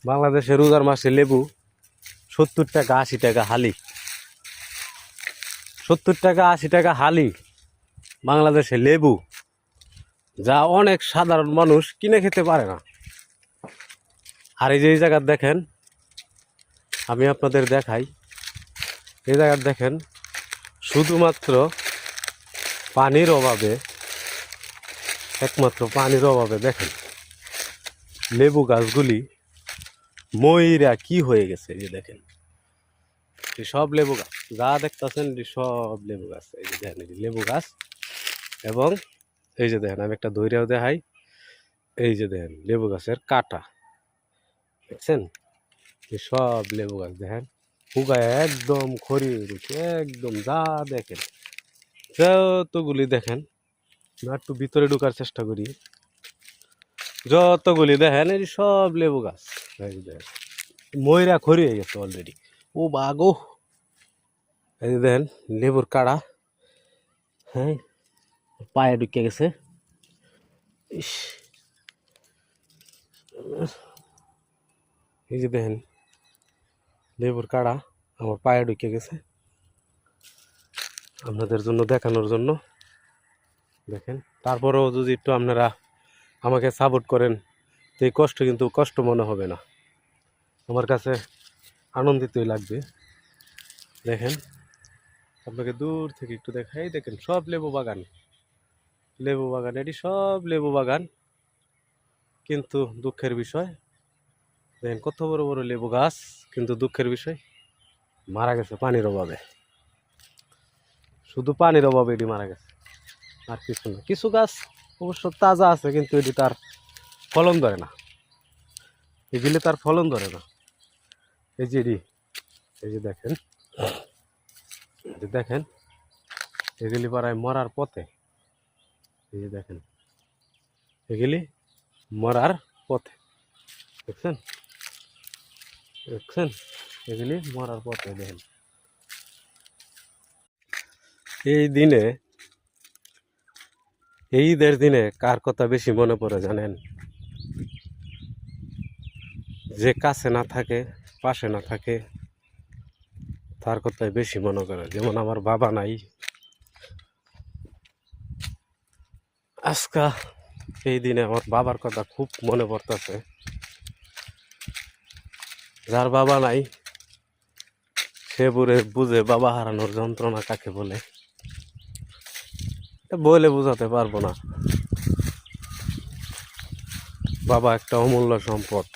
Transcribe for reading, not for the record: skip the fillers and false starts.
বাংলাদেশে রোজার মাসে লেবু 70 টাকা 80 টাকা হালি। 70 টাকা 80 টাকা হালি বাংলাদেশে লেবু, যা অনেক সাধারণ মানুষ কিনে খেতে পারে না। আর এই যে এই জায়গার দেখেন, আমি আপনাদের দেখাই, এই জায়গার দেখেন শুধুমাত্র পানির অভাবে, একমাত্র পানির অভাবে দেখেন লেবু গাছগুলি ময়রা কি হয়ে গেছে। এই যে দেখেন সব লেবু গাছ যা দেখতেছেন, সব লেবু গাছ। এই যে দেখেন লেবু গাছ, এবং এই যে দেখেন আমি একটা দইরাও দেখাই। এই যে দেখেন লেবু গাছের কাটা দেখছেন, সব লেবু গাছ দেখেন উগায় একদম খড়িয়ে রয়েছে, একদম যা দেখেন যতগুলি দেখেন। একটু ভিতরে ঢোকার চেষ্টা করি, যতগুলি দেখেন এই সব লেবু গাছ। এই দেখেন ময়রা খড়িয়ে গেছে অলরেডি। ও বাগো, এই যে দেখেন লেবুর কাড়া, হ্যাঁ পায়ে ঢুকে গেছে। ইস, এই যে দেখেন লেবুর কাড়া আমার পায়ে ঢুকে গেছে। আপনাদের জন্য দেখানোর জন্য দেখেন, তারপরেও যদি একটু আপনারা আমাকে সাপোর্ট করেন তো এই কষ্ট কিন্তু কষ্ট মনে হবে না, আমার কাছে আনন্দিতই লাগবে। দেখেন আপনাকে দূর থেকে একটু দেখাই, দেখেন সব লেবু বাগান, লেবু বাগান, এটি সব লেবু বাগান। কিন্তু দুঃখের বিষয় দেখেন কত বড় বড় লেবু গাছ, কিন্তু দুঃখের বিষয় মারা গেছে পানির অভাবে। শুধু পানির অভাবে এটি মারা গেছে, আর কিছু না। কিছু গাছ অবশ্য তাজা আছে, কিন্তু এটি তার ফলন ধরে না, এগুলি তার ফলন ধরে না। এই যে এই যে দেখেন, দেখেন এগুলি পাড়ায় মরার পথে। এই যে দেখেন এগুলি মরার পথে, দেখছেন দেখছেন এগুলি মরার পথে। দেখেন এই দিনে, এই ঈদের দিনে কার কথা বেশি মনে পড়ে জানেন? যে কাছে না থাকে, পাশে না থাকে, তার কথাই বেশি মনে করে। যেমন আমার বাবা নাই, আজকা এই দিনে আমার বাবার কথা খুব মনে পড়তেছে। যার বাবা নাই সে বুঝে বাবা হারানোর যন্ত্রণা কাকে বলে, বলে বোঝাতে পারবো না। বাবা একটা অমূল্য সম্পদ।